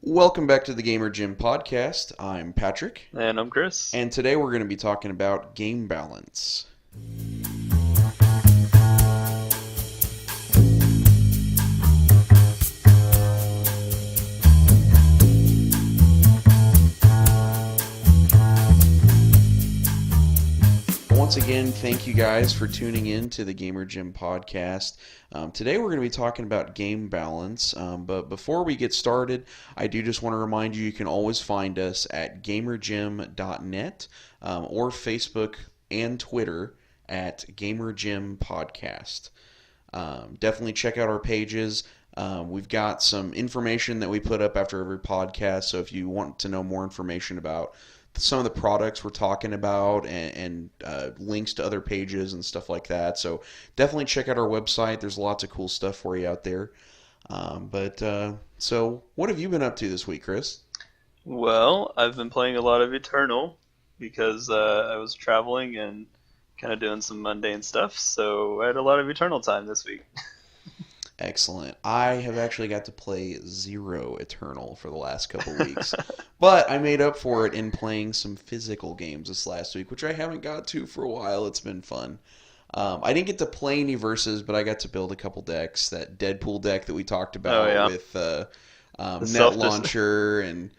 Welcome back to the Gamer Gym podcast. I'm Patrick, And I'm Chris. and today we're going to be talking about game balance. Once again, thank you guys for tuning in to the Gamer Gym podcast. Today we're going to be talking about game balance, but before we get started, I do just want to remind you can always find us at gamergym.net or Facebook and Twitter at Gamergym Podcast. Definitely check out our pages. We've got some information that we put up after every podcast, so if you want to know more information about some of the products we're talking about and links to other pages and stuff like that. So definitely check out our website. There's lots of cool stuff for you out there. So what have you been up to this week, Chris? Well, I've been playing a lot of Eternal because I was traveling and kind of doing some mundane stuff, so I had a lot of Eternal time this week. Excellent. I have actually got to play Zero Eternal for the last couple weeks, but I made up for it in playing some physical games this last week, which I haven't got to for a while. It's been fun. I didn't get to play any verses, but I got to build a couple decks. That Deadpool deck that we talked about with Net Launcher and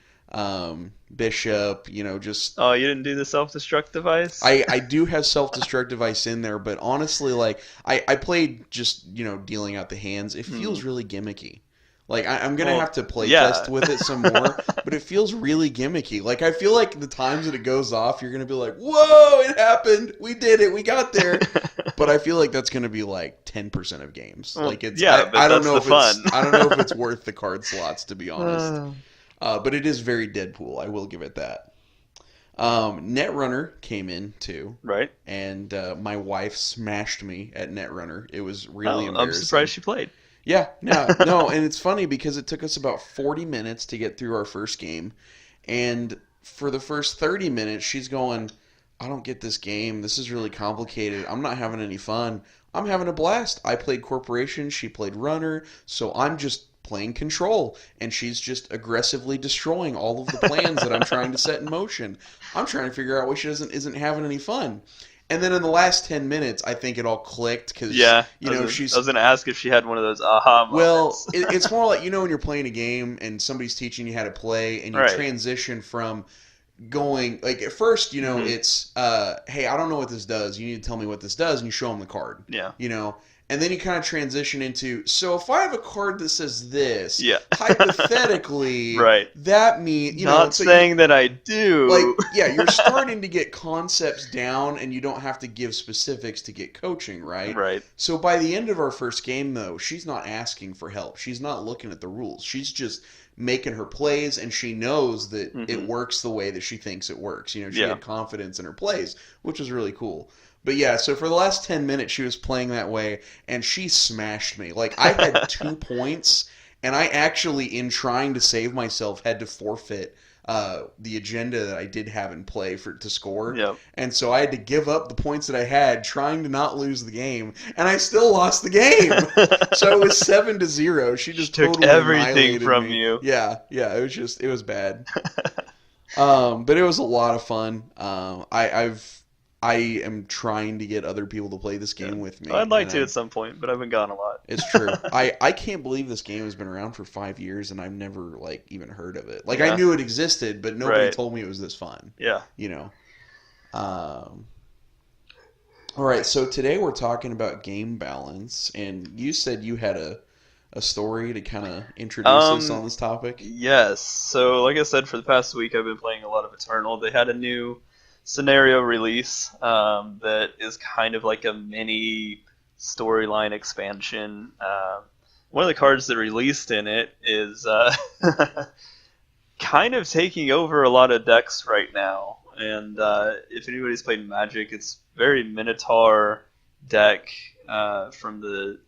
Bishop, just... Oh, you didn't do the self-destruct device? I do have self-destruct device in there, but honestly, I played just, dealing out the hands. It feels really gimmicky. I'm going to have to play test with it some more, but it feels really gimmicky. I feel like the times that it goes off, you're going to be like, whoa, it happened. We did it. We got there. But I feel like that's going to be 10% of games. I don't know if it's worth the card slots, to be honest. But it is very Deadpool. I will give it that. Netrunner came in too. Right. And my wife smashed me at Netrunner. It was really embarrassing. I'm surprised she played. Yeah, no, and it's funny because it took us about 40 minutes to get through our first game. And for the first 30 minutes, she's going, I don't get this game. This is really complicated. I'm not having any fun. I'm having a blast. I played Corporation. She played Runner. So I'm just playing Control. And she's just aggressively destroying all of the plans that I'm trying to set in motion. I'm trying to figure out why she isn't having any fun. And then in the last 10 minutes, I think it all clicked because, I was going to ask if she had one of those aha moments. Well, it's more like, when you're playing a game and somebody's teaching you how to play and you transition from going, at first, it's, hey, I don't know what this does. You need to tell me what this does, and you show them the card. Yeah. And then you kind of transition into, so if I have a card that says this, yeah. hypothetically, that means, not saying that I do. You're starting to get concepts down, and you don't have to give specifics to get coaching, right? Right. So by the end of our first game, though, she's not asking for help. She's not looking at the rules. She's just making her plays, and she knows that it works the way that she thinks it works. She had confidence in her plays, which is really cool. But yeah, so for the last 10 minutes, she was playing that way, and she smashed me. I had 2 points, and I actually, in trying to save myself, had to forfeit the agenda that I did have in play to score. Yep. And so I had to give up the points that I had, trying to not lose the game, and I still lost the game. So it was 7-0. She just took totally everything from me. you. Yeah, it was bad. But it was a lot of fun. I am trying to get other people to play this game with me. I'd like to at some point, but I haven't gone a lot. It's true. I can't believe this game has been around for 5 years and I've never even heard of it. I knew it existed, but nobody told me it was this fun. Yeah. All right, so today we're talking about game balance, and you said you had a story to kind of introduce us on this topic. Yes. So like I said, for the past week I've been playing a lot of Eternal. They had a new scenario release that is kind of like a mini storyline expansion. One of the cards that released in it is kind of taking over a lot of decks right now. And if anybody's played Magic, it's very Minotaur deck from the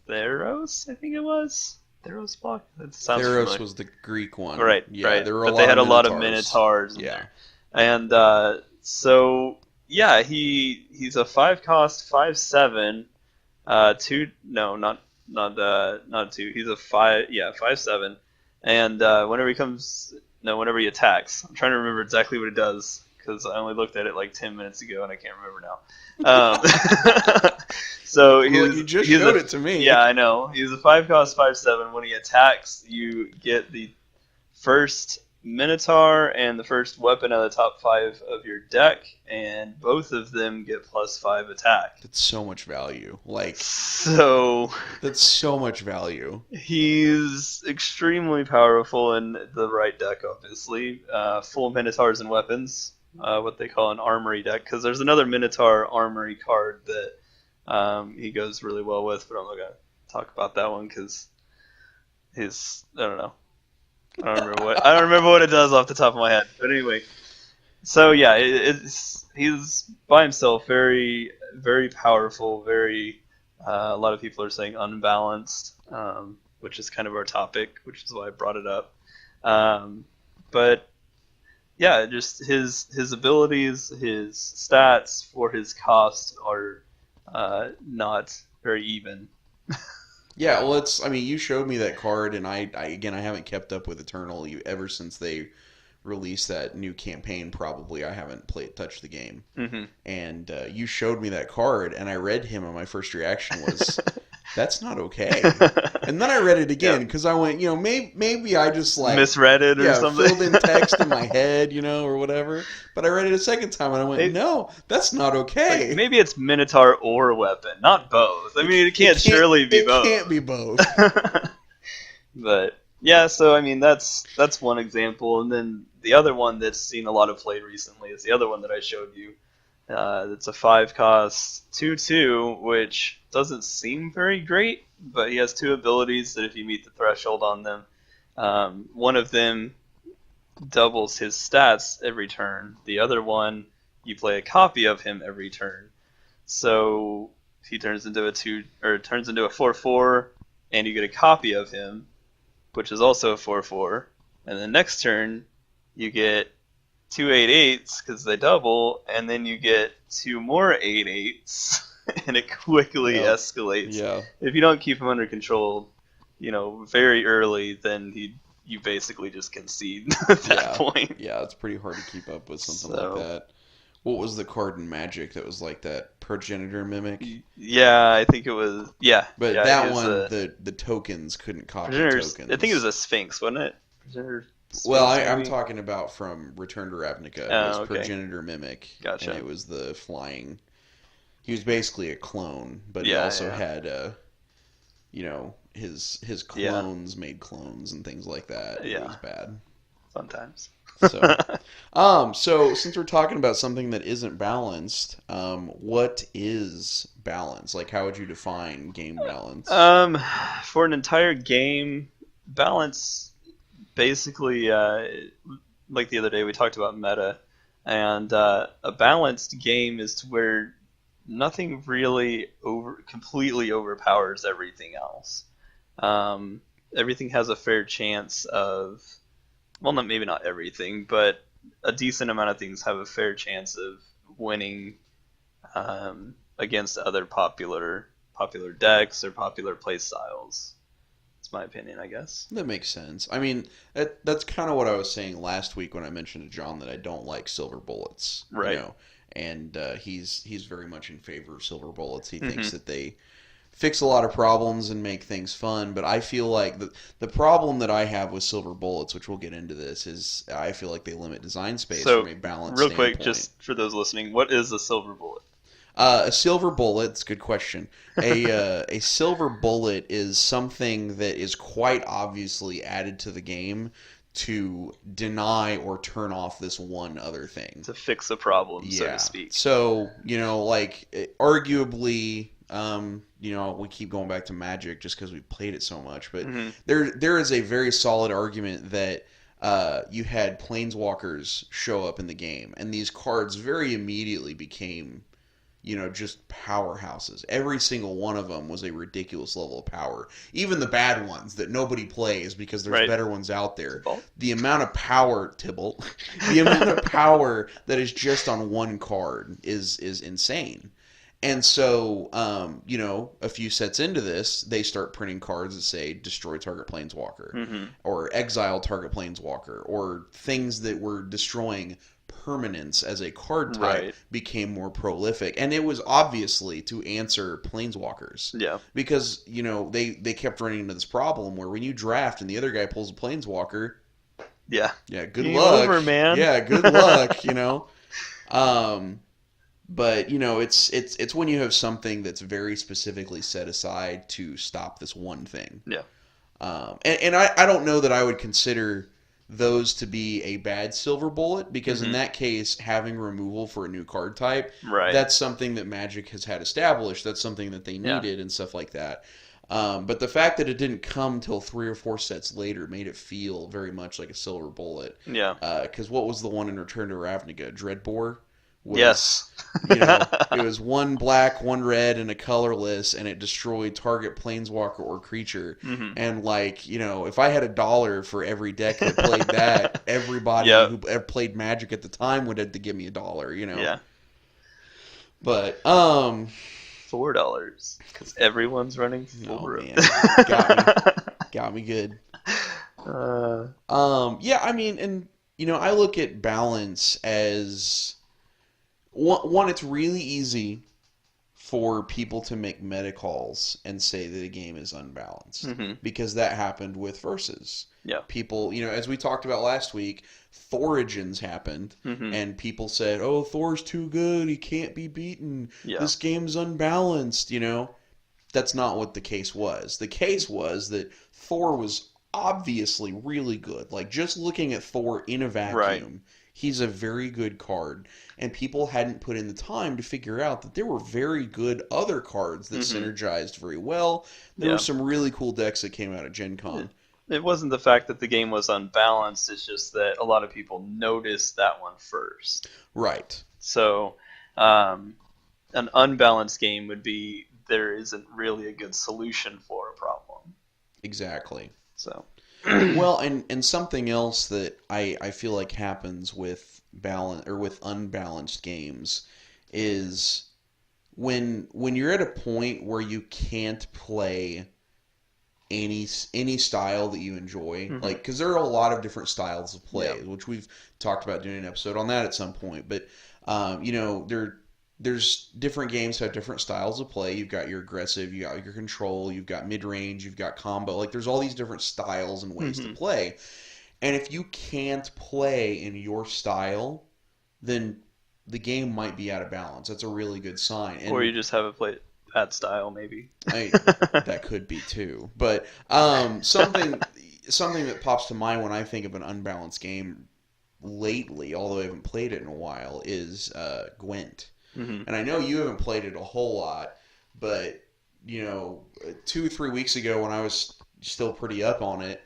Theros, I think it was. Theros block? That sounds Theros familiar. Was the Greek one. Right, yeah, right. There were but they had a lot of Minotaurs in there. And so yeah, he's a 5-cost 5/7, 2. No, not 2. He's a 5. Yeah, 5/7, And whenever he attacks, I'm trying to remember exactly what it does because I only looked at it like 10 minutes ago and I can't remember now. So Well, you just showed it to me. Yeah, I know. He's a 5-cost 5/7. When he attacks, you get the first Minotaur and the first weapon out of the top 5 of your deck, and both of them get +5 attack. That's so much value. That's so much value. He's extremely powerful in the right deck, obviously. Full Minotaurs and weapons, what they call an armory deck, because there's another Minotaur armory card that he goes really well with, but I'm not going to talk about that one because I don't know. I don't remember what it does off the top of my head. But anyway, so yeah, he's by himself, very very powerful, very. A lot of people are saying unbalanced, which is kind of our topic, which is why I brought it up. But yeah, just his abilities, his stats for his cost are not very even. Yeah, well, you showed me that card, and I haven't kept up with Eternal ever since they released that new campaign. Probably I haven't touched the game. Mm-hmm. And you showed me that card, and I read him, and my first reaction was, "That's not okay." And then I read it again because I went, maybe I just misread it or something, filled in text in my head, or whatever. But I read it a second time, and I went, "No, that's not okay." Like, maybe it's Minotaur or weapon, not both. I mean, it can't surely be both. It can't be both. But yeah, so that's one example, and then the other one that's seen a lot of play recently is the other one that I showed you. It's a 5-cost 2/2, which doesn't seem very great, but he has 2 abilities that if you meet the threshold on them, one of them doubles his stats every turn. The other one, you play a copy of him every turn. So he turns into a 4/4, and you get a copy of him, which is also a 4/4. And the next turn, you get 2 8/8s because they double, and then you get 2 more 8/8s, and it quickly escalates. Yeah. If you don't keep him under control, very early, then you basically just concede at that point. Yeah, it's pretty hard to keep up with something like that. What was the card in Magic that was like that progenitor mimic? Yeah, I think it was. Yeah, but yeah, that one, the tokens couldn't copy tokens. I think it was a Sphinx, wasn't it? Progenitor. Well, I'm talking about from Return to Ravnica. It was okay. Progenitor Mimic. Gotcha. And it was the flying. He was basically a clone, but he also had his clones made clones and things like that. Yeah. It was bad. Fun times. So since we're talking about something that isn't balanced, what is balance? Like, how would you define game balance? For an entire game, balance. Basically, like the other day, we talked about meta, and a balanced game is to where nothing really completely overpowers everything else. Everything has a fair chance of, well, maybe not everything, but a decent amount of things have a fair chance of winning against other popular decks or popular play styles. My opinion, I guess. That makes sense. I mean, that's kind of what I was saying last week when I mentioned to John that I don't like silver bullets. Right. And he's very much in favor of silver bullets. He thinks that they fix a lot of problems and make things fun. But I feel like the problem that I have with silver bullets, which we'll get into this, is I feel like they limit design space from a balanced real standpoint. Quick, just for those listening, what is a silver bullet? A silver bullet, it's a good question. A silver bullet is something that is quite obviously added to the game to deny or turn off this one other thing. To fix a problem, so to speak. So, arguably, we keep going back to Magic just because we played it so much, but there is a very solid argument that you had Planeswalkers show up in the game, and these cards very immediately became just powerhouses. Every single one of them was a ridiculous level of power. Even the bad ones that nobody plays because there's better ones out there. The amount of power, the amount of power that is just on one card is insane. And so, a few sets into this, they start printing cards that say destroy target planeswalker Mm-hmm. or exile target planeswalker, or things that were destroying permanence as a card type Right. became more prolific. And it was obviously to answer planeswalkers. Yeah. Because, they kept running into this problem where when you draft and the other guy pulls a planeswalker, Yeah. yeah, good Game luck. over, man. Yeah, good luck. Um, but it's when you have something that's very specifically set aside to stop this one thing. Yeah. And I don't know that I would consider those to be a bad silver bullet, because in Mm-hmm. that case, having removal for a new card type, Right. that's something that Magic has had established. That's something that they Yeah. needed and stuff like that. But the fact that it didn't come till 3 or 4 sets later made it feel very much like a silver bullet. Yeah. Because what was the one in Return to Ravnica? Dreadbore? Yes. It was one black, one red, and a colorless, and it destroyed target planeswalker or creature. Mm-hmm. And if I had $1 for every deck that played that, everybody Yep. who ever played Magic at the time would have to give me $1. Yeah. But $4 because everyone's running oh four. man, got me good. Yeah, I mean, and I look at balance as one. It's really easy for people to make meta calls and say that a game is unbalanced, Mm-hmm. because that happened with Versus. Yeah. People, as we talked about last week, Thorigins happened, Mm-hmm. and people said, "Oh, Thor's too good. He can't be beaten. Yeah. This game's unbalanced." That's not what the case was. The case was that Thor was obviously really good. Like, just looking at Thor in a vacuum, Right. he's a very good card. And people hadn't put in the time to figure out that there were very good other cards that Mm-hmm. synergized very well. There Yeah. were some really cool decks that came out of Gen Con. It wasn't the fact that the game was unbalanced, it's just that a lot of people noticed that one first. Right. So, an unbalanced game would be there isn't really a good solution for a problem. Exactly. So, Well, and something else that I feel like happens with with unbalanced games is when you're at a point where you can't play any style that you enjoy, Mhm. like, because there are a lot of different styles of play, Yeah. which we've talked about doing an episode on that at some point. But there's different games have different styles of play. You've got your aggressive, you got your control, you've got mid range, you've got combo. Like, there's all these different styles and ways to Mhm. play. And if you can't play in your style, then the game might be out of balance. That's a really good sign. And or you just haven't played that style, maybe. that could be too. But something that pops to mind when I think of an unbalanced game lately, although I haven't played it in a while, is Gwent. Mm-hmm. And I know you haven't played it a whole lot, but 2 or 3 weeks ago when I was still pretty up on it,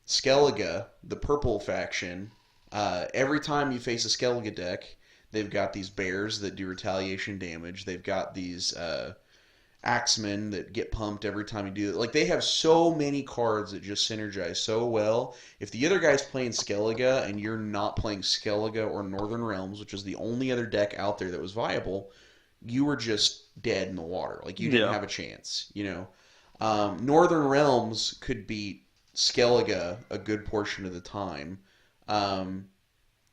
Skellige, the purple faction, every time you face a Skellige deck, they've got these bears that do retaliation damage. They've got these axemen that get pumped every time you do it. Like, they have so many cards that just synergize so well. If the other guy's playing Skellige and you're not playing Skellige or Northern Realms, which was the only other deck out there that was viable, you were just dead in the water. Like, you didn't Yeah. have a chance, Northern Realms could beat Skellige a good portion of the time,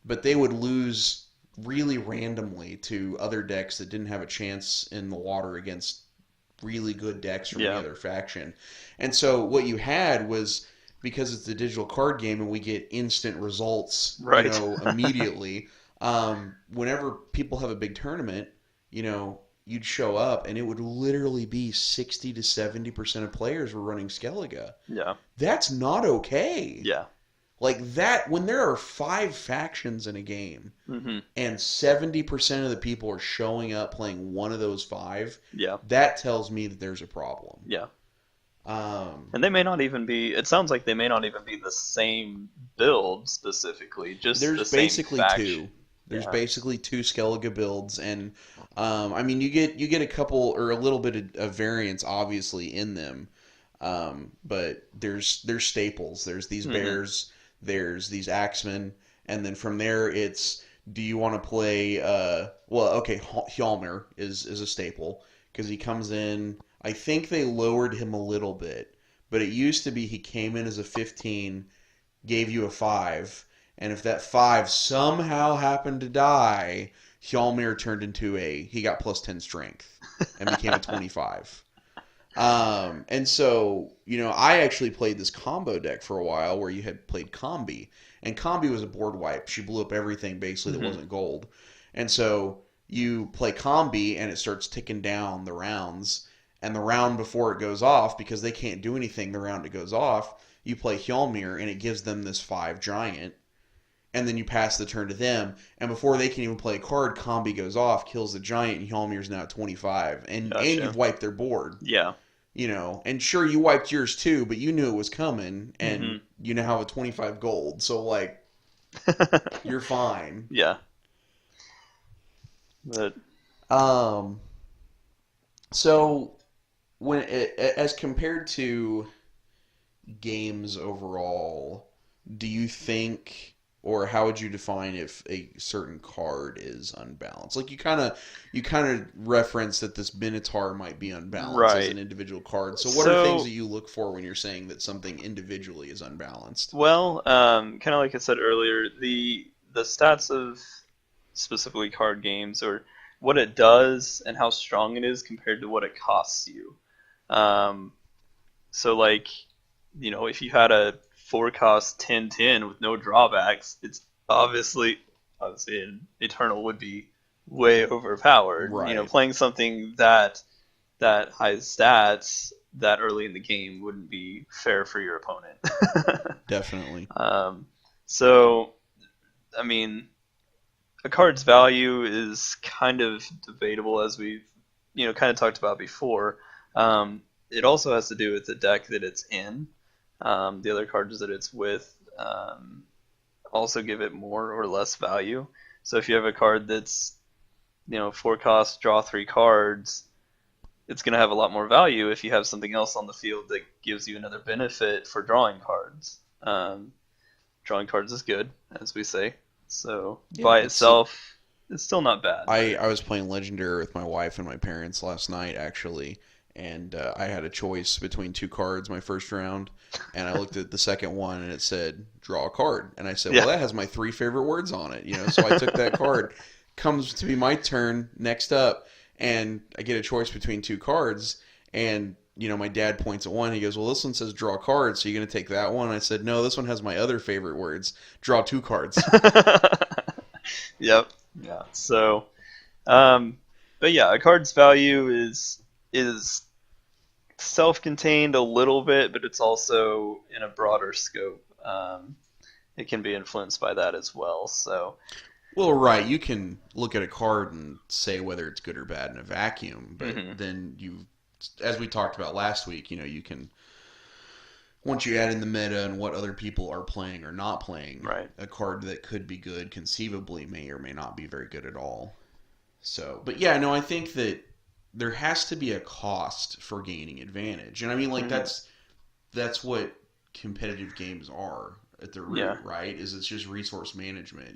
but they would lose really randomly to other decks that didn't have a chance in the water against really good decks from Yeah. the other faction. And so what you had was, because it's a digital card game and we get instant results, Right. immediately, whenever people have a big tournament, you'd show up and it would literally be 60 to 70% of players were running Skellige. Yeah. That's not okay. Yeah. Like that, when there are 5 factions in a game Mm-hmm. and 70% of the people are showing up playing one of those 5, Yeah. that tells me that there's a problem. Yeah. Um, And they may not even be. It sounds like they may not even be the same build specifically. Just the there's same basically faction. 2. There's Yeah. basically 2 Skellige builds, and I mean, you get a couple or a little bit of variance obviously in them, but there's staples. There's these Mhm. bears, there's these axemen, and then from there it's Do you want to play? Well, okay, Hjalmar is a staple because he comes in. I think they lowered him a little bit, but it used to be he came in as a 15, gave you a 5, and if that 5 somehow happened to die, Hjalmar turned into he got plus 10 strength and became a 25. And so, I actually played this combo deck for a while where you had played Combi. And Combi was a board wipe. She blew up everything basically that Hmm. wasn't gold. And so you play Combi and it starts ticking down the rounds. And the round before it goes off, because they can't do anything the round it goes off, you play Hjalmir and it gives them this 5 giant. And then you pass the turn to them. And before they can even play a card, Combi goes off, kills the giant, and Hjalmir's now at 25. And Gotcha. you've wiped their board. Yeah. And sure you wiped yours too, but you knew it was coming, and Hmm. you now have a 25 gold, so like you're fine. Yeah. But Um, so as compared to games overall, do you think, or how would you define if a certain card is unbalanced? Like you kind of referenced that this Minotaur might be unbalanced as right. an individual card. So what are things So that you look for when you're saying that something individually is unbalanced? well, kind of like I said earlier, the stats of specifically card games, or what it does and how strong it is compared to what it costs you. Um, so like, if you had a 4 cost 10/10 with no drawbacks, it's obviously an Eternal would be way overpowered. Right. Playing something that high stats that early in the game wouldn't be fair for your opponent. Definitely. um, so, I mean, a card's value is kind of debatable, as we've kind of talked about before. It also has to do with the deck that it's in. The other cards that it's with also give it more or less value. So if you have a card that's 4 cost, draw 3 cards, it's going to have a lot more value if you have something else on the field that gives you another benefit for drawing cards. Drawing cards is good, as we say. So Yeah, by it's itself, it's still not bad. I was playing Legendary with my wife and my parents last night actually, and I had a choice between two cards my first round, and I looked at the second one and it said draw a card, and I said, well, Yeah. that has my three favorite words on it, so I took that card. Comes to be my turn next up, and I get a choice between two cards, and my dad points at one. He goes, "Well, this one says draw cards, so you're gonna take that one?" And I said, "No, this one has my other favorite words. Draw two cards." Yep. Yeah. So, um, but yeah, a card's value is self-contained a little bit, but it's also in a broader scope. It can be influenced by that as well. So, Well, right. You can look at a card and say whether it's good or bad in a vacuum, but hmm then as we talked about last week, you can, once you add in the meta and what other people are playing or not playing, right. a card that could be good conceivably may or may not be very good at all. So, but yeah, no, I think that there has to be a cost for gaining advantage. And I mean, like, hmm that's what competitive games are at the Yeah. root, right? Is it's just resource management.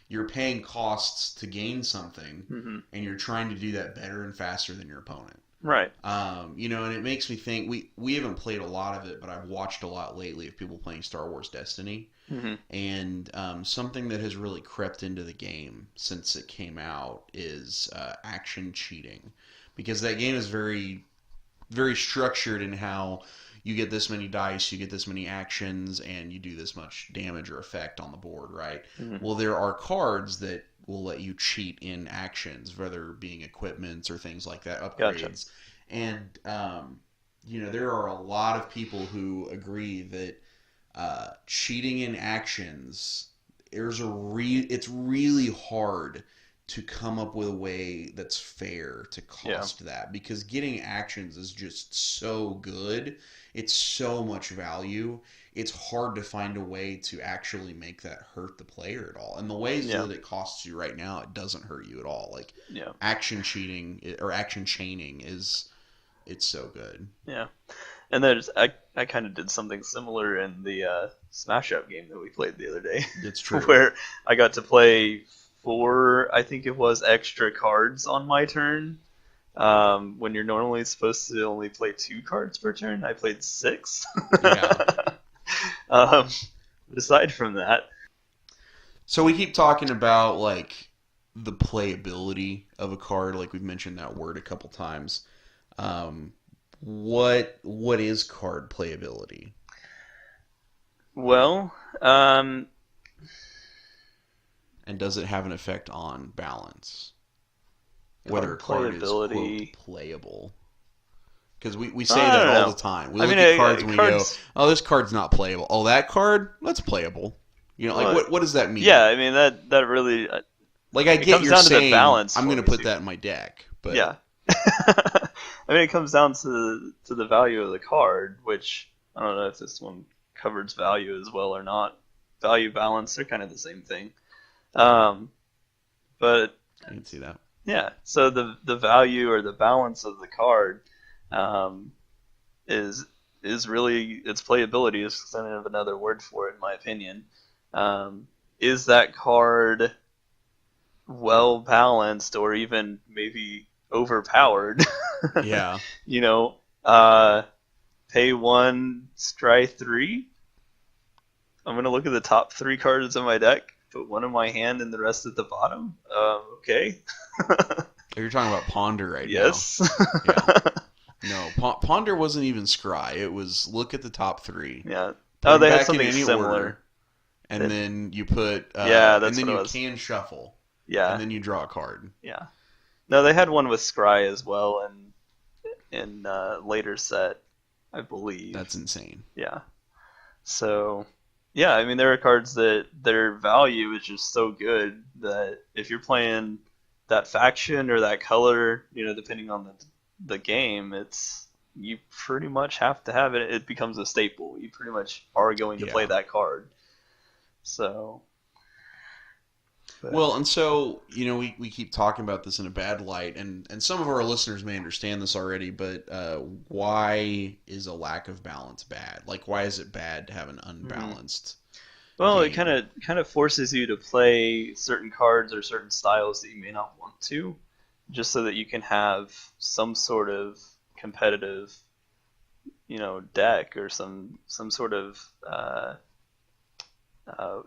You're paying costs to gain something, hmm and you're trying to do that better and faster than your opponent. Right. And it makes me think we haven't played a lot of it, but I've watched a lot lately of people playing Star Wars Destiny, hmm and something that has really crept into the game since it came out is action cheating, because that game is very very structured in how you get this many dice, you get this many actions, and you do this much damage or effect on the board, right? hmm Well, there are cards that will let you cheat in actions, whether being equipments or things like that, Gotcha. upgrades. And, there are a lot of people who agree that cheating in actions, it's really hard to come up with a way that's fair to Yeah. cost that, because getting actions is just so good. It's so much value. It's hard to find a way to actually make that hurt the player at all. And the ways Yeah. that it costs you right now, it doesn't hurt you at all. Like Yeah. action cheating or action chaining it's so good. Yeah. And I kind of did something similar in the Smash Up game that we played the other day, It's true. where I got to play 4, I think it was, extra cards on my turn. When you're normally supposed to only play 2 cards per turn, I played 6. Yeah. But aside from that, So we keep talking about like the playability of a card, like we've mentioned that word a couple times. Um, what is card playability? well, And does it have an effect on balance? Whether a card card is, quote, playability. playable. Because we say I that don't all know. the time. We I look mean, at cards and we go, cards. oh, this card's not playable. Oh, that card? That's playable. You know, like, Well, what does that mean? yeah, I mean that really Like, I it get comes you're down to the saying, balance I'm for going to me put too. that in my deck. But Yeah. I mean, it comes down to the value of the card, which I don't know if this one covers value as well or not. Value balance, they're kind of the same thing. Um, but I can see that. yeah, so the value or the balance of the card um, is really its playability is kind of another word for it in my opinion. Is that card well balanced or even maybe overpowered? Yeah. You know, uh, pay 1, scry 3. I'm gonna look at the top 3 cards in my deck, put 1 in my hand and the rest at the bottom. Okay. You're talking about Ponder right now. Yes. Yeah. No, Ponder wasn't even scry. It was look at the top 3. Yeah. Put Oh, them they had back in something any similar. order. And then you put, Yeah, and that's then what it you was. can shuffle. Yeah. And then you draw a card. Yeah. No, they had one with scry as well, and in later set, I believe. That's insane. Yeah. So, yeah, I mean, there are cards that their value is just so good that if you're playing that faction or that color, depending on the game, you pretty much have to have it. It becomes a staple. You pretty much are going to play Yeah. that card. So. But, Well, and so, we keep talking about this in a bad light, and some of our listeners may understand this already, but why is a lack of balance bad? Like, why is it bad to have an unbalanced well, it game? kind of forces you to play certain cards or certain styles that you may not want to, just so that you can have some sort of competitive, deck or some sort of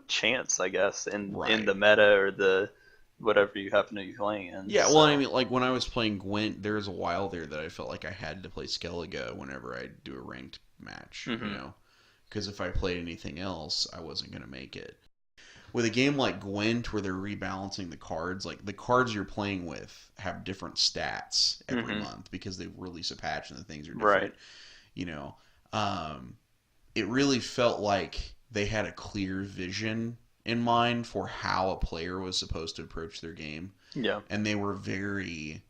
chance, I guess, in Right. the meta or the whatever you happen to be playing in. Yeah, So, well, I mean, like, when I was playing Gwent, there was a while there that I felt like I had to play Skellige whenever I do a ranked match, Mhm. Because if I played anything else, I wasn't going to make it. With a game like Gwent, where they're rebalancing the cards, like, the cards you're playing with have different stats every Mhm. month because they release a patch and the things are Right. different, you know. It really felt like they had a clear vision in mind for how a player was supposed to approach their game, Yeah. and they were very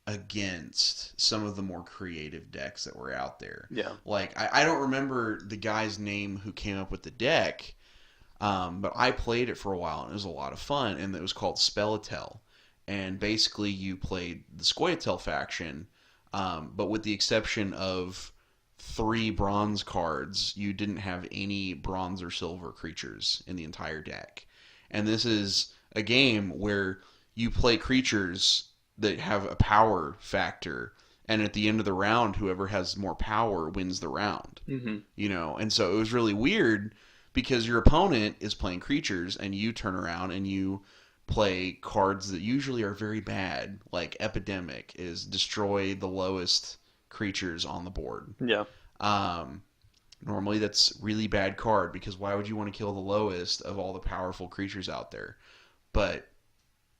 against some of the more creative decks that were out there. Yeah. Like, I don't remember the guy's name who came up with the deck, but I played it for a while, and it was a lot of fun, and it was called Spellitel. And basically, you played the Scoia'tael faction, but with the exception of 3 bronze cards, you didn't have any bronze or silver creatures in the entire deck. And this is a game where you play creatures that have a power factor, and at the end of the round, whoever has more power wins the round. Mhm. And so it was really weird because your opponent is playing creatures, and you turn around and you play cards that usually are very bad, like Epidemic is destroy the lowest creatures on the board. Yeah. Um, Normally that's really bad card because why would you want to kill the lowest of all the powerful creatures out there? But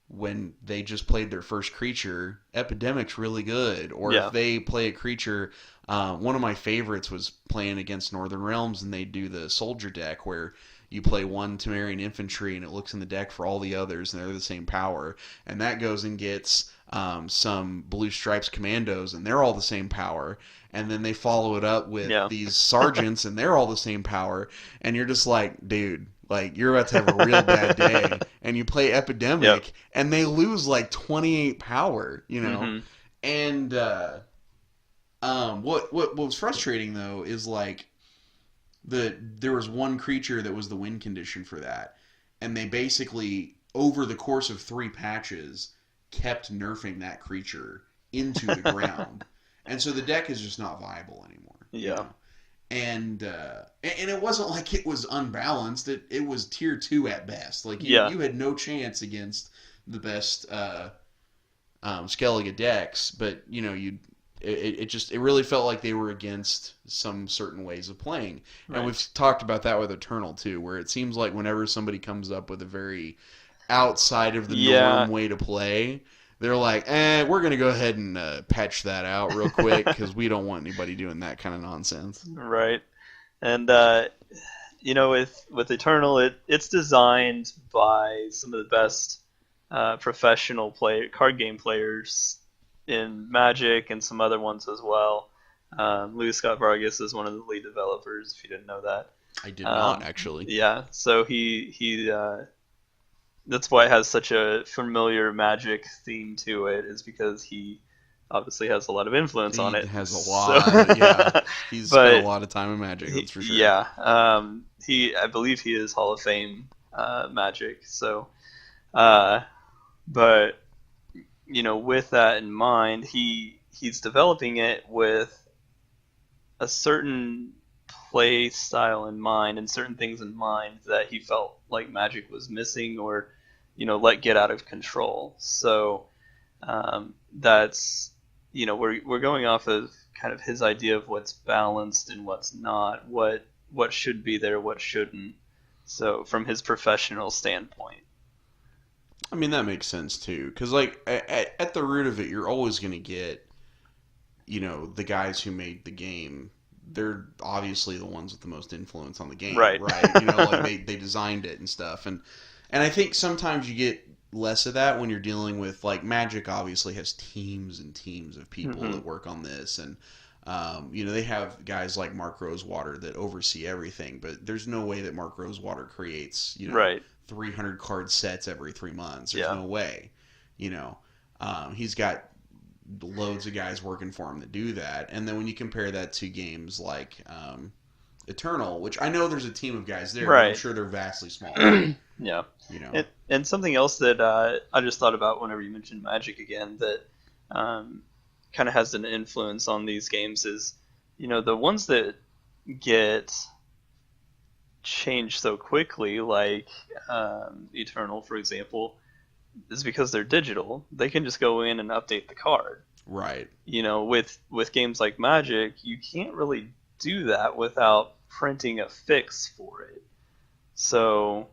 when they just played their first creature, Epidemic's really good. Or Yeah. if they play a creature, one of my favorites was playing against Northern Realms, and they do the soldier deck where you play 1 Temerian infantry and it looks in the deck for all the others and they're the same power. And that goes and gets some Blue Stripes commandos and they're all the same power. And then they follow it up with Yeah. these sergeants and they're all the same power. And you're just like, dude, like you're about to have a real bad day. And you play Epidemic and they lose like 28 power, Mhm. And what was frustrating though is like there was one creature that was the win condition for that, and they basically over the course of 3 patches, kept nerfing that creature into the ground. And so the deck is just not viable anymore. Yeah. You know? And it wasn't like it was unbalanced. It was tier 2 at best. Like you had no chance against the best Skellige decks, but you know it really felt like they were against some certain ways of playing. Right. And we've talked about that with Eternal too, where it seems like whenever somebody comes up with a very outside of the norm way to play, they're like, we're going to go ahead and patch that out real quick because we don't want anybody doing that kind of nonsense. Right. And, you know, with Eternal, it's designed by some of the best professional card game players in Magic and some other ones as well. Louis Scott Vargas is one of the lead developers, if you didn't know that. I did not, actually. Yeah, so he that's why it has such a familiar Magic theme to it, is because he obviously has a lot of influence on it. He has a lot, yeah. He's spent a lot of time in Magic, that's for sure. Yeah, I believe he is Hall of Fame Magic, so, but, you know, with that in mind, he's developing it with a certain play style in mind and certain things in mind that he felt like Magic was missing or, you know, let get out of control. So that's, you know, we're going off of kind of his idea of what's balanced and what's not, what should be there, what shouldn't. So from his professional standpoint. I mean, that makes sense too, because like at the root of it, you're always going to get, you know, the guys who made the game. They're obviously the ones with the most influence on the game, right? You know, like they designed it and stuff, and I think sometimes you get less of that when you're dealing with, like, Magic obviously has teams and teams of people that work on this, and you know, they have guys like Mark Rosewater that oversee everything, but there's no way that Mark Rosewater creates, you know, 300 card sets every 3 months. There's no way, you know. He's got loads of guys working for him that do that, and then when you compare that to games like Eternal, which I know there's a team of guys there, but I'm sure they're vastly smaller. Yeah. You know. And something else that I just thought about whenever you mentioned Magic again that kind of has an influence on these games is, you know, the ones that get changed so quickly, like Eternal, for example, is because they're digital. They can just go in and update the card. Right. You know, with games like Magic, you can't really do that without printing a fix for it. So,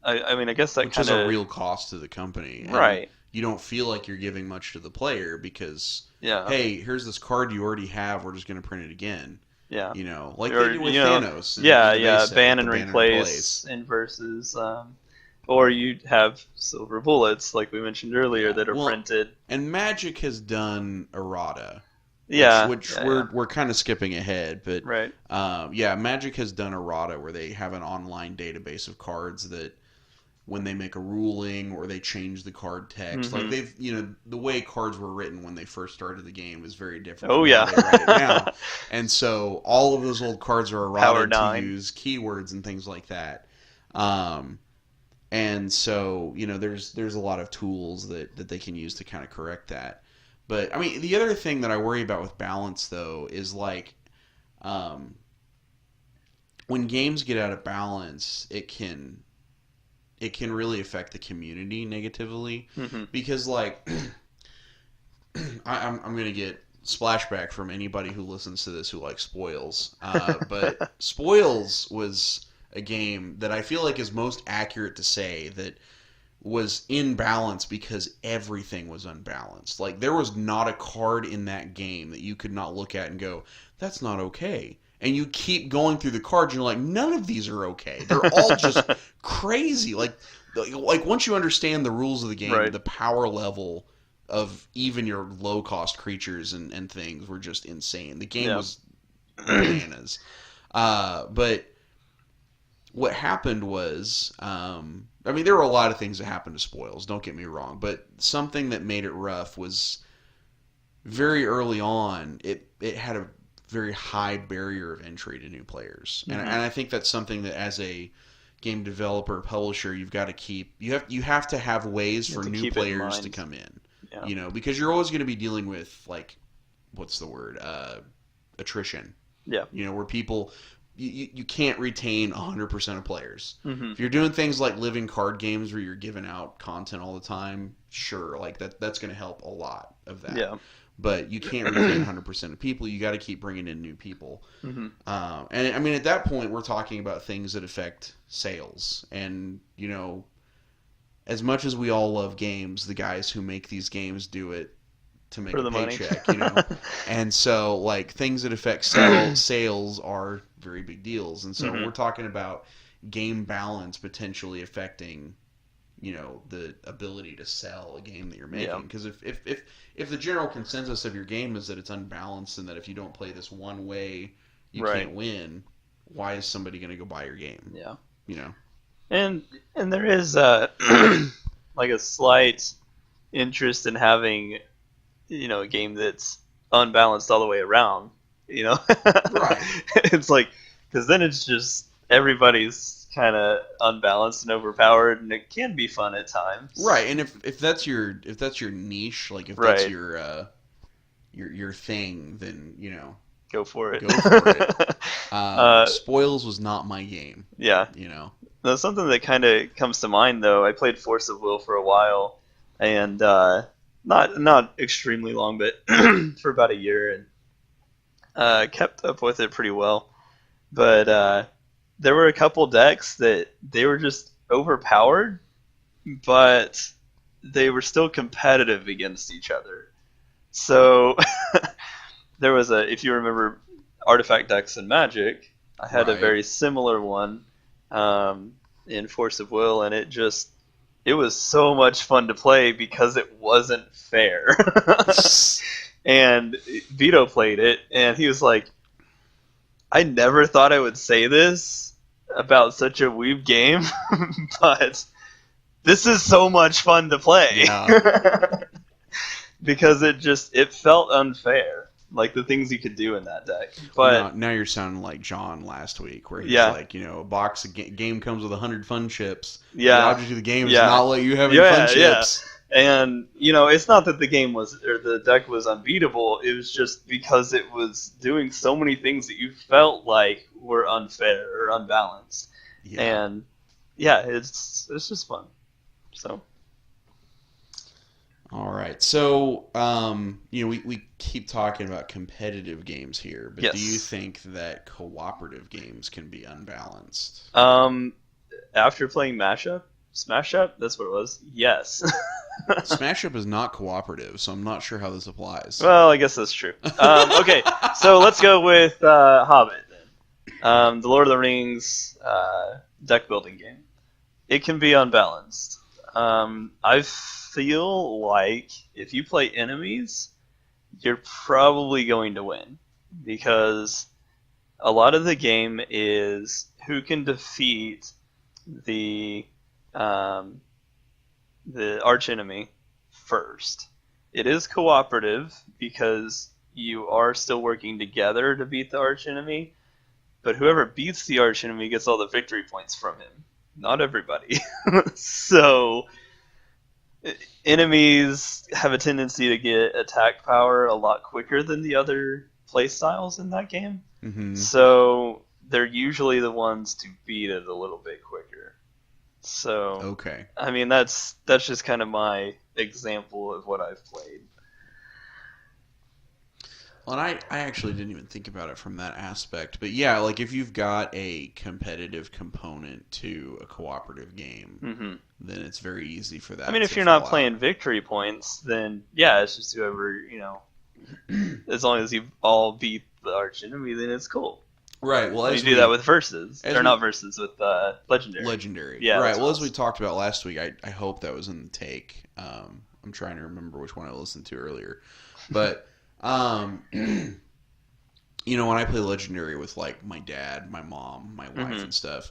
I mean, I guess that which kind is a real cost to the company. And you don't feel like you're giving much to the player because, hey, here's this card you already have. We're just going to print it again. Yeah. You know, like they do with Thanos. Ban and replace in versus... or you have silver bullets, like we mentioned earlier, that are printed. And Magic has done errata. Which we're kind of skipping ahead, but Magic has done errata where they have an online database of cards that when they make a ruling or they change the card text, like they've, you know, the way cards were written when they first started the game is very different from how they write it now. And so all of those old cards are errata to use keywords and things like that. And so, you know, there's a lot of tools that they can use to kind of correct that. But, I mean, the other thing that I worry about with balance, though, is, like, when games get out of balance, it can really affect the community negatively. Because, like, I'm going to get splashback from anybody who listens to this who likes Spoils. But Spoils was a game that I feel like is most accurate to say that was in balance because everything was unbalanced. Like, there was not a card in that game that you could not look at and go, that's not okay. And you keep going through the cards and you're like, none of these are okay. They're all just crazy. Like once you understand the rules of the game, the power level of even your low-cost creatures and things were just insane. The game was bananas. But what happened was, I mean, there were a lot of things that happened to Spoils, don't get me wrong, but something that made it rough was very early on, it had a very high barrier of entry to new players. And I think that's something that as a game developer, publisher, you have to have ways You for have to new keep it in players to mind. come in. Yeah. Because you're always going to be dealing with like, what's the word? Attrition. Yeah. Where people you can't retain 100% of players. Hmm. If you're doing things like living card games where you're giving out content all the time, sure, like that's going to help a lot of that. Yeah. But you can't retain 100% of people. You got to keep bringing in new people. Hmm. And I mean, at that point, we're talking about things that affect sales. And as much as we all love games, the guys who make these games do it to make For a the money. paycheck, And so, like, things that affect sales are very big deals. And so we're talking about game balance potentially affecting, the ability to sell a game that you're making. Because if the general consensus of your game is that it's unbalanced and that if you don't play this one way, you can't win, why is somebody going to go buy your game? Yeah. And there is like a slight interest in having a game that's unbalanced all the way around. Right. It's like, because then it's just everybody's kind of unbalanced and overpowered, and it can be fun at times. Right, and if that's your niche, like if that's your thing, then Go for it. Go for it. Spoils was not my game. Yeah. Now, something that kind of comes to mind, though, I played Force of Will for a while, and not extremely long, but for about a year, and kept up with it pretty well. But there were a couple decks that they were just overpowered, but they were still competitive against each other. So there was if you remember artifact decks in Magic, I had a very similar one in Force of Will, and it was so much fun to play because it wasn't fair. And Vito played it, and he was like, I never thought I would say this about such a weeb game, but this is so much fun to play. Yeah. Because it felt unfair, like the things you could do in that deck. But now you're sounding like John last week, where he's like, a box of game comes with 100 fun chips. Yeah. The object of the game is not let you have any fun chips. And it's not that the game or the deck was unbeatable. It was just because it was doing so many things that you felt like were unfair or unbalanced. Yeah. And it's just fun. So. All right. So, we keep talking about competitive games here, but do you think that cooperative games can be unbalanced? After playing Smash Up, that's what it was. Yes. Smash Up is not cooperative, so I'm not sure how this applies. Well, I guess that's true. Okay, so let's go with Hobbit then. The Lord of the Rings deck building game. It can be unbalanced. I feel like if you play enemies, you're probably going to win, because a lot of the game is who can defeat the archenemy first. It is cooperative because you are still working together to beat the archenemy, but whoever beats the archenemy gets all the victory points from him. Not everybody. So enemies have a tendency to get attack power a lot quicker than the other playstyles in that game. Mm-hmm. So they're usually the ones to beat it a little bit quicker. So okay. I mean, that's just kind of my example of what I've played. Well, and I actually didn't even think about it from that aspect. But yeah, like if you've got a competitive component to a cooperative game, then it's very easy for that. I mean, if you're not playing victory points, then yeah, it's just whoever, as long as you all beat the archenemy, then it's cool. Right. Well, you do that with versus. Or not versus, with legendary. Legendary. Yeah. Right. Well, as we talked about last week, I hope that was in the take. I'm trying to remember which one I listened to earlier. But, when I play Legendary with, like, my dad, my mom, my wife and stuff,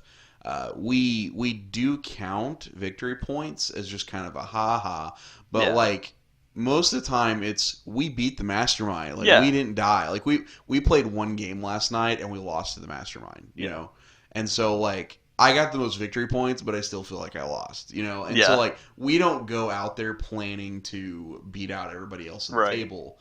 we do count victory points as just kind of a ha-ha. But, like, most of the time it's we beat the mastermind. Like, we didn't die. Like, we played one game last night and we lost to the mastermind, you know? And so, like, I got the most victory points, but I still feel like I lost, you know? And so, Yeah. like, we don't go out there planning to beat out everybody else at the Right. table,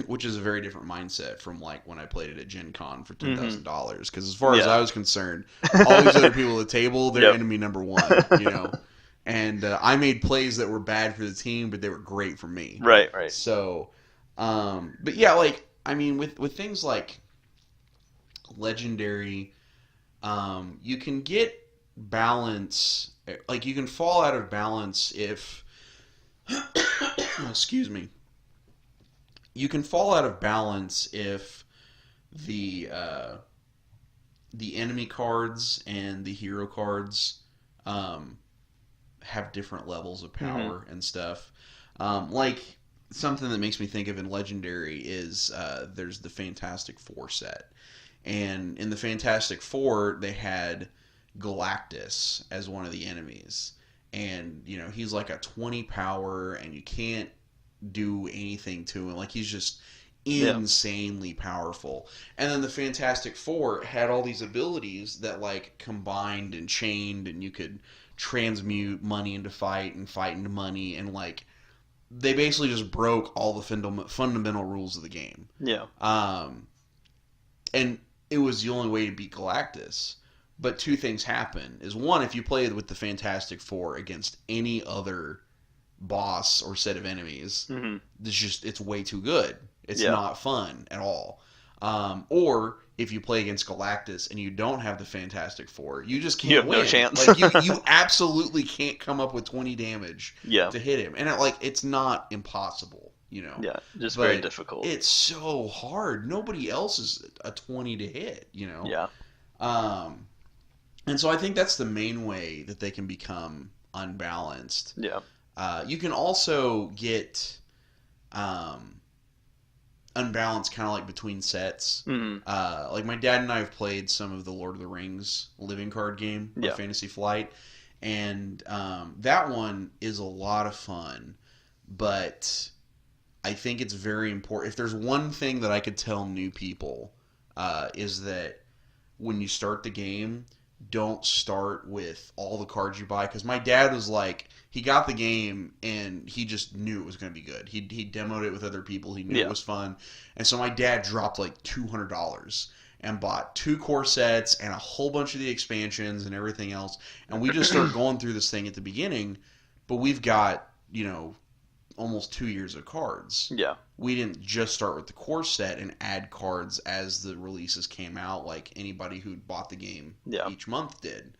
which is a very different mindset from, like, when I played it at Gen Con for Mm-hmm. $10,000. Because as far as Yeah. I was concerned, all these other people at the table, they're Yep. enemy number one, you know? And I made plays that were bad for the team, but they were great for me. Right. Right. So, but yeah, like, I mean, with things like Legendary, you can get balance, like you can fall out of balance if excuse me, you can fall out of balance if the the enemy cards and the hero cards have different levels of power and stuff. Like something that makes me think of in Legendary is there's the Fantastic Four set. And in the Fantastic Four, they had Galactus as one of the enemies. And, you know, he's like a 20 power, and you can't do anything to him. Like, he's just insanely powerful. And then the Fantastic Four had all these abilities that, like, combined and chained, and you could transmute money into fight and fight into money. And, like, they basically just broke all the fundamental rules of the game. Yeah. And it was the only way to beat Galactus. But two things happen. Is one, if you played with the Fantastic Four against any other boss or set of enemies, it's way too good. It's not fun at all. Or if you play against Galactus and you don't have the Fantastic Four, you just can't You have win. no chance. Like you absolutely can't come up with 20 damage to hit him. And it's not impossible. You know, just very difficult. It's so hard. Nobody else is a 20 to hit. You know, and so I think that's the main way that they can become unbalanced. Yeah, you can also get unbalanced kind of like between sets. Like my dad and I have played some of the Lord of the Rings living card game, Fantasy Flight, and that one is a lot of fun, but I think it's very important. If there's one thing that I could tell new people, is that when you start the game, don't start with all the cards you buy. Because my dad was like, he got the game and he just knew it was going to be good. He demoed it with other people. He knew it was fun. And so my dad dropped like $200 and bought 2 core sets and a whole bunch of the expansions and everything else. And we just started going through this thing at the beginning. But we've got, you know, almost 2 years of cards. Yeah. We didn't just start with the core set and add cards as the releases came out, like anybody who bought the game each month did.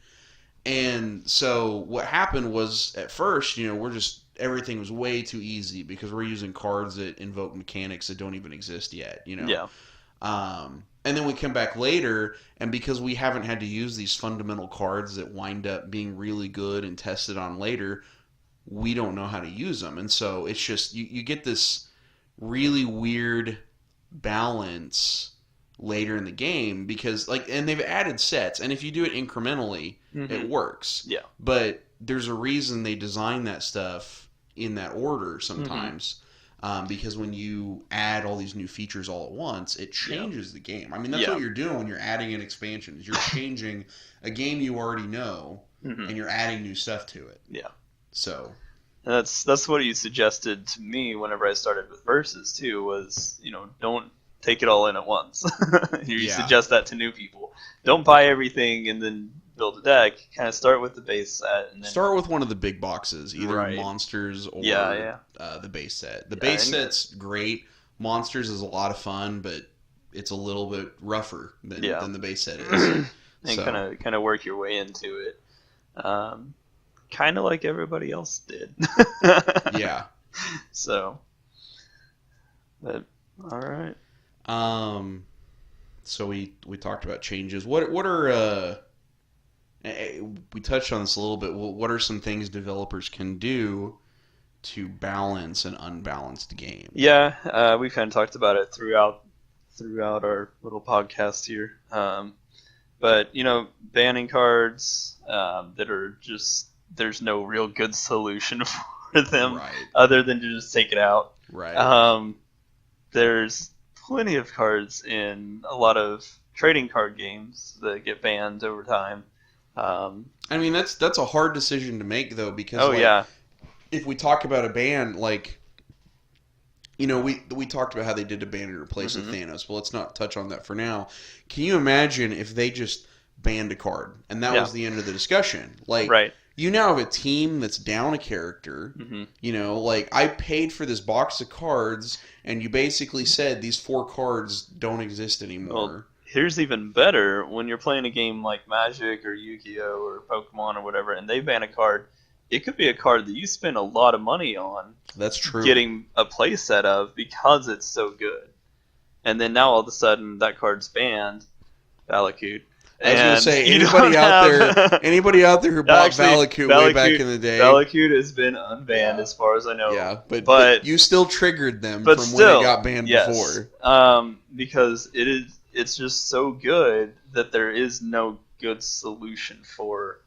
And so what happened was, at first, you know, everything was way too easy because we're using cards that invoke mechanics that don't even exist yet, you know? Yeah. And then we come back later, and because we haven't had to use these fundamental cards that wind up being really good and tested on later, we don't know how to use them. And so it's just, you get this really weird balance later in the game because, like, and they've added sets, and if you do it incrementally, it works. Yeah. But there's a reason they design that stuff in that order sometimes. Because when you add all these new features all at once, it changes the game. I mean, that's what you're doing when you're adding an expansion. Is you're changing a game you already know, and you're adding new stuff to it. Yeah. So that's what you suggested to me whenever I started with Versus too. Was, you know, don't take it all in at once. You suggest that to new people. Don't buy everything and then build a deck. Kind of start with the base set, and then start with one of the big boxes, either Monsters or the base set. The base set's great. Monsters is a lot of fun, but it's a little bit rougher than the base set is. And kind of work your way into it. Kind of like everybody else did. Yeah. So, but all right. So we talked about changes. What are we touched on this a little bit. What are some things developers can do to balance an unbalanced game? Yeah, we kind of talked about it throughout our little podcast here. But, you know, banning cards that are just, there's no real good solution for them other than to just take it out. Right. There's plenty of cards in a lot of trading card games that get banned over time. I mean, that's a hard decision to make though, because Oh like yeah. if we talk about a ban, like we talked about how they did a ban and replace with Hmm. Thanos. Well, let's not touch on that for now. Can you imagine if they just banned a card and that Yeah. was the end of the discussion? Like Right. you now have a team that's down a character. Hmm. Like I paid for this box of cards, and you basically said these 4 cards don't exist Well, anymore. here's even better when you're playing a game like Magic or Yu-Gi-Oh or Pokemon or whatever, and they ban a card. It could be a card that you spend a lot of money on That's true. getting a play set of because it's so good. And then now all of a sudden that card's banned, Valakut. I was gonna And say you don't have anybody out there who bought actually Valakut way back in the day. Valakut has been unbanned Yeah. as far as I know. Yeah, but But you still triggered them but from still, when it got banned yes, before. because it's just so good that there is no good solution for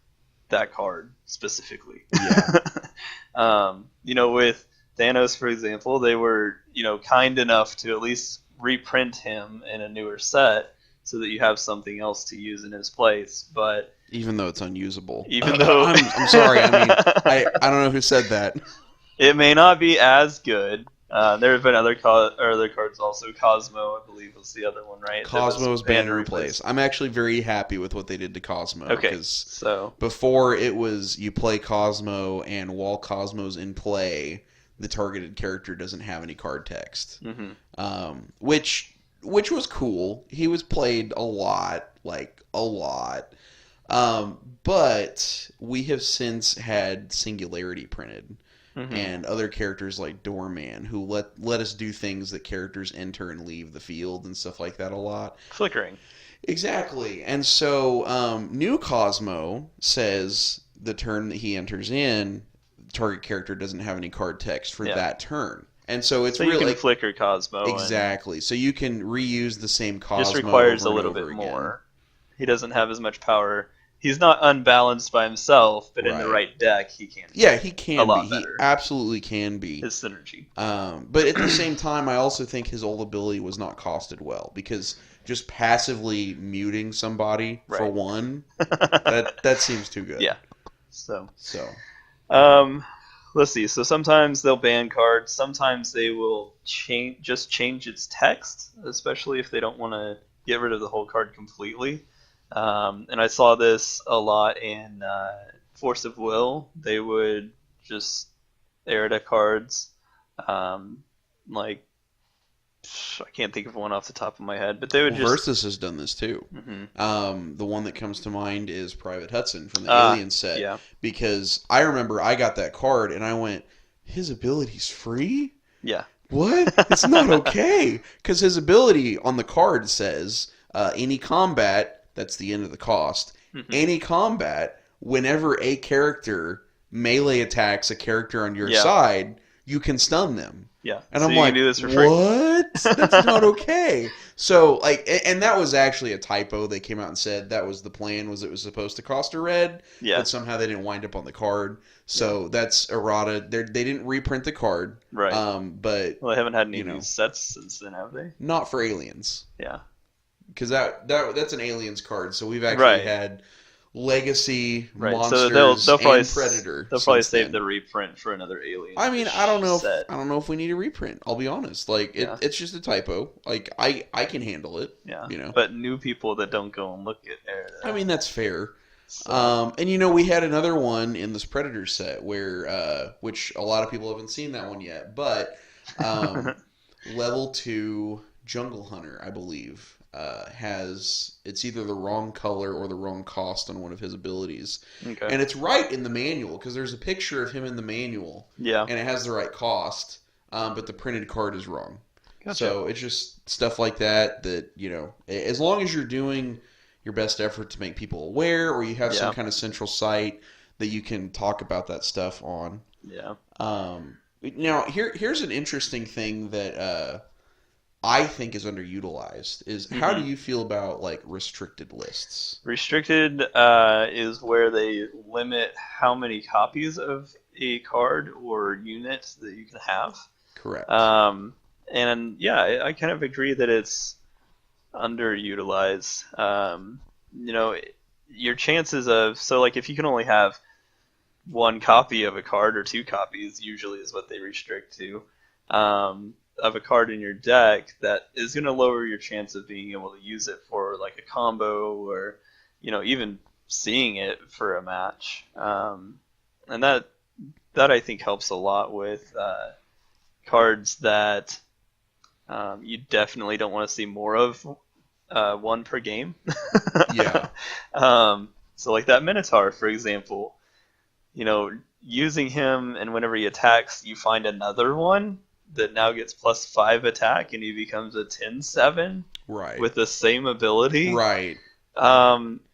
that card specifically. Yeah. With Thanos, for example, they were kind enough to at least reprint him in a newer set so that you have something else to use in his place. But Even though it's unusable. even though I'm sorry. I mean, I don't know who said that. it may not be as good. There have been other cards also. Cosmo, I believe, was the other one, right? Cosmo was banned and replaced. replaced. I'm actually very happy with what they did to Cosmo. Okay, Because so before it was you play Cosmo, and while Cosmo's in play, the targeted character doesn't have any card text. mhm. Which was cool. He was played a lot, like a lot. But we have since had Singularity printed. Mhm. And other characters like Doorman, who let us do things that characters enter and leave the field and stuff like that a lot. Flickering. Exactly. And so New Cosmo says the turn that he enters in, target character doesn't have any card text for Yeah. that turn. And so it's So you really can like, flicker Cosmo. exactly. So you can reuse the same And Cosmo just requires over a and little over bit again. more. He doesn't have as much power. He's not unbalanced by himself, but in the Right. right deck, he can. Yeah, he can A lot be. better. He absolutely can be. His synergy. But at the same time, I also think his ult ability was not costed well, because just passively muting somebody for Right. one, that seems too good. Yeah. So, So let's see. So sometimes they'll ban cards. Sometimes they will change its text, especially if they don't want to get rid of the whole card completely. And I saw this a lot in Force of Will. They would just errata cards, like I can't think of one off the top of my head, but they would well, just. Versus has done this too. Mhm. The one that comes to mind is Private Hudson from the Ah, Alien set, yeah. because I remember I got that card and I went, his ability's free? Yeah. What? It's not okay. Because his ability on the card says any combat, that's the end of the cost, Mhm. any combat, whenever a character melee attacks a character on your Yeah. side, you can stun them. Yeah. And So I'm you like, can do this for free. what? That's not okay. So, like, and that was actually a typo. They came out and said that was the plan, was it was supposed to cost a red, Yeah. but somehow they didn't wind up on the card. So that's errata. They didn't reprint the card. Right. But Well, they haven't had any you of know. these sets since then, have they? not for aliens, Yeah. because that's an aliens card. So we've actually Right. had Legacy, Right. Monsters, So they'll probably and Predator. they'll probably since save then. the reprint for another Alien. I mean, I don't know set. if we need a reprint. I'll be honest. Like Yeah. it's just a typo. Like I can handle it. Yeah. You know. But new people that don't go and look at it. I mean, that's fair. So, And we had another one in this Predator set where, which a lot of people haven't seen that one yet, but level 2 Jungle Hunter, I believe, it's either the wrong color or the wrong cost on one of his abilities, okay. and it's right in the manual because there's a picture of him in the manual, Yeah. and it has the right cost, but the printed card is wrong. Gotcha. So it's just stuff like that as long as you're doing your best effort to make people aware, or you have some kind of central site that you can talk about that stuff on. Yeah. Now, here's an interesting thing that I think is underutilized is how do you feel about like restricted lists? Restricted is where they limit how many copies of a card or unit that you can have. Correct. And yeah, I kind of agree that it's underutilized. your chances of, so like if you can only have one copy of a card or two copies, usually is what they restrict to, of a card in your deck, that is going to lower your chance of being able to use it for like a combo or, even seeing it for a match. And that I think helps a lot with cards that you definitely don't want to see more of, one per game. Yeah. So like that Minotaur, for example, using him, and whenever he attacks, you find another one that now gets +5 attack, and he becomes a 10/7 Right. with the same ability. Right.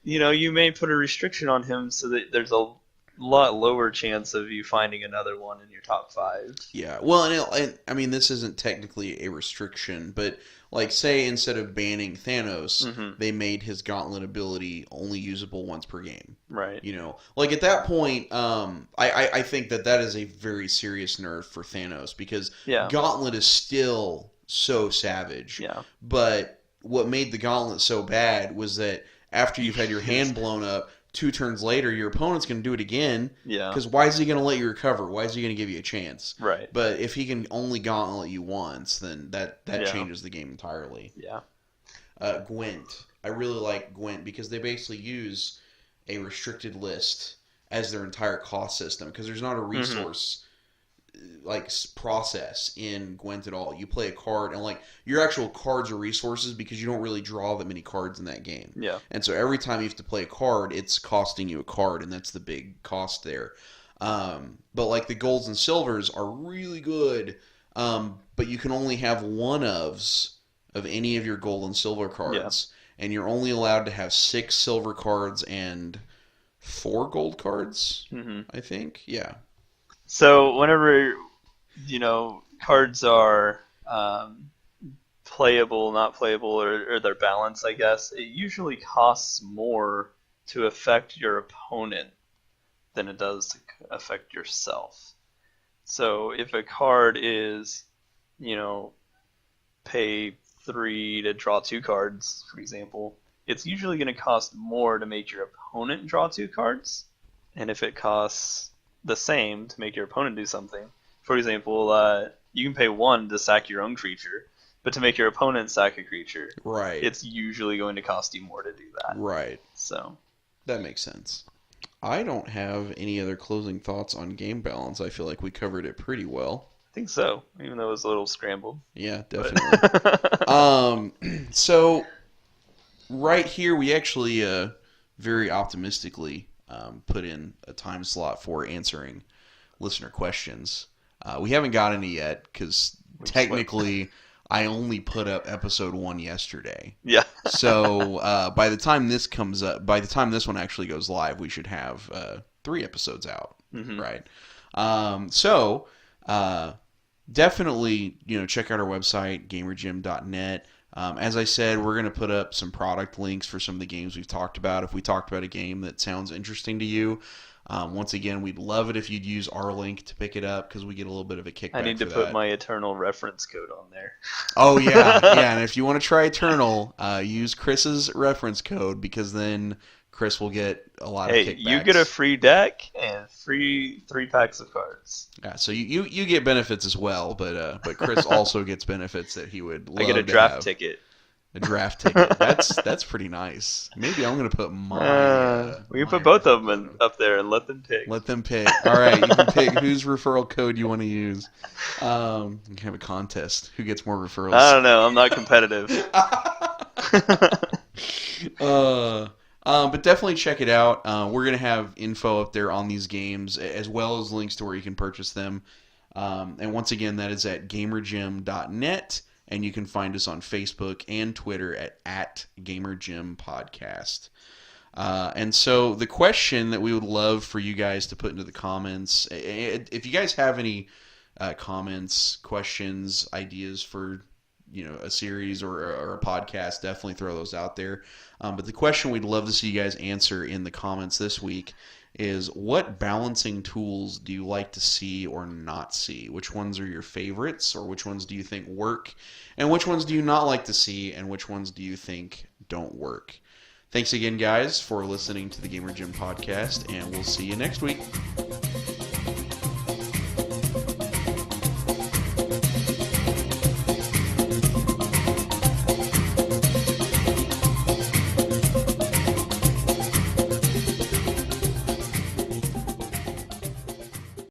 You may put a restriction on him so that there's a lot lower chance of you finding another one in your top 5. Yeah. Well, and I mean, this isn't technically a restriction, but like, say instead of banning Thanos, they made his Gauntlet ability only usable once per game. Right. Like at that point, I think that is a very serious nerf for Thanos, because Gauntlet is still so savage. Yeah. But what made the Gauntlet so bad was that after you've had your hand blown up, 2 turns later, your opponent's going to do it again. Yeah. Because why is he going to let you recover? Why is he going to give you a chance? Right. But if he can only Gauntlet you once, then that changes the game entirely. Yeah. Gwent. I really like Gwent because they basically use a restricted list as their entire cost system, because there's not a resource like process in Gwent at all. You play a card, and like your actual cards are resources because you don't really draw that many cards in that game. Yeah. And so every time you have to play a card, it's costing you a card, and that's the big cost there. But like the golds and silvers are really good, but you can only have one ofs of any of your gold and silver cards, and you're only allowed to have 6 silver cards and 4 gold cards. I think, yeah. So whenever cards are playable, not playable, or they're balanced, I guess, it usually costs more to affect your opponent than it does to affect yourself. So if a card is, pay 3 to draw 2 cards, for example, it's usually going to cost more to make your opponent draw 2 cards. And if it costs the same to make your opponent do something, for example, you can pay 1 to sack your own creature, but to make your opponent sack a creature, it's usually going to cost you more to do that. Right. So that makes sense. I don't have any other closing thoughts on game balance. I feel like we covered it pretty well. I think so, even though it was a little scrambled. Yeah, definitely. So right here, we actually very optimistically put in a time slot for answering listener questions. We haven't got any yet because technically I only put up episode 1 yesterday. Yeah. So by the time this comes up, by the time this one actually goes live, we should have 3 episodes out, right? So definitely, check out our website, gamergym.net. As I said, we're going to put up some product links for some of the games we've talked about. If we talked about a game that sounds interesting to you, once again, we'd love it if you'd use our link to pick it up, because we get a little bit of a kickback. I need to put my Eternal reference code on there. Oh, yeah. And if you want to try Eternal, use Chris's reference code, because then Chris will get a lot of kickbacks. You get a free deck and free 3 packs of cards. Yeah, so you get benefits as well, but Chris also gets benefits that he would love to have. I get a draft ticket. A draft ticket. That's pretty nice. Maybe I'm going to put my... we can put both of them up there and let them pick. Let them pick. All right, you can pick whose referral code you want to use. You can have a contest. Who gets more referrals? I don't know. I'm not competitive. But definitely check it out. We're going to have info up there on these games, as well as links to where you can purchase them. And once again, that is at gamergym.net. And you can find us on Facebook and Twitter at GamerGymPodcast. And so the question that we would love for you guys to put into the comments, if you guys have any comments, questions, ideas for a series or a podcast, definitely throw those out there. But the question we'd love to see you guys answer in the comments this week is, what balancing tools do you like to see or not see? Which ones are your favorites, or which ones do you think work? And which ones do you not like to see, and which ones do you think don't work? Thanks again, guys, for listening to the Gamer Gym podcast, and we'll see you next week.